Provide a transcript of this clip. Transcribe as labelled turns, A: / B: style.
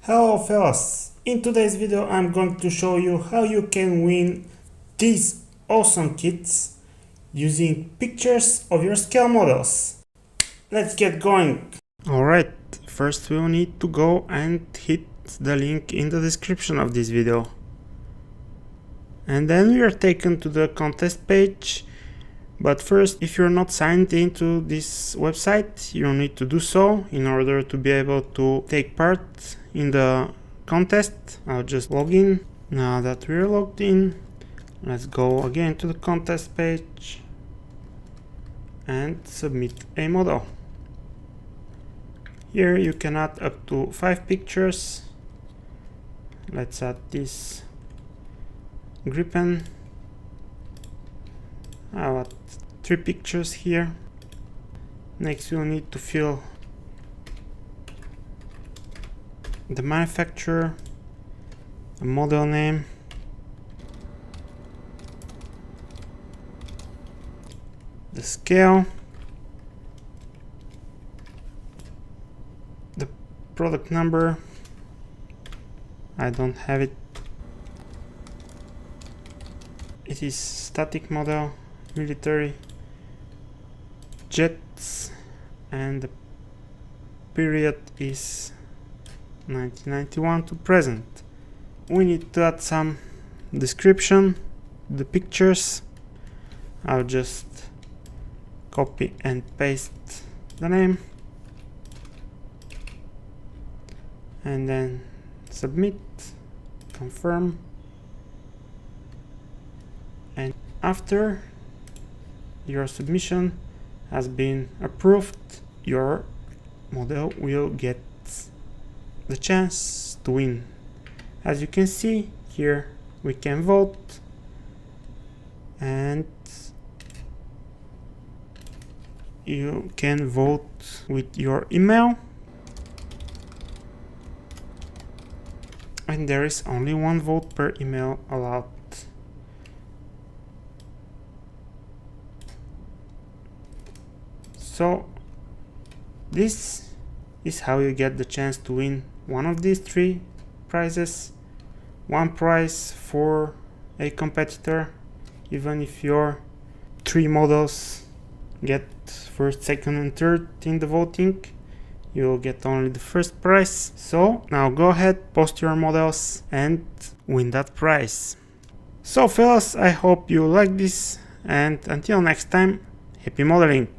A: Hello fellas, in today's video I'm going to show you how you can win these awesome kits using pictures of your scale models. Let's get going. Alright, first we'll need to go and hit the link in the description of this video. And then we are taken to the contest page. But first, if you're not signed into this website, you need to do so in order to be able to take part in the contest. I'll just log in. Now that we're logged in, let's go again to the contest page and submit a model. Here you can add up to 5 pictures. Let's add this Gripen. I'll add 3 pictures here. Next we'll need to fill the manufacturer, a model name, the scale, the product number. I don't have it. It is static model, military, jets, and the period is 1991 to present. We need to add some description, the pictures. I'll just copy and paste the name and then submit, confirm, and after your submission has been approved, your model will get the chance to win. As you can see here, we can vote, and you can vote with your email, and there is only 1 vote per email allowed. So this is how you get the chance to win one of these 3 prizes. 1 prize for a competitor. Even if your 3 models get 1st, 2nd and 3rd in the voting, you'll get only the 1st prize. So now go ahead, post your models and win that prize. So fellas, I hope you like this, and until next time, happy modeling!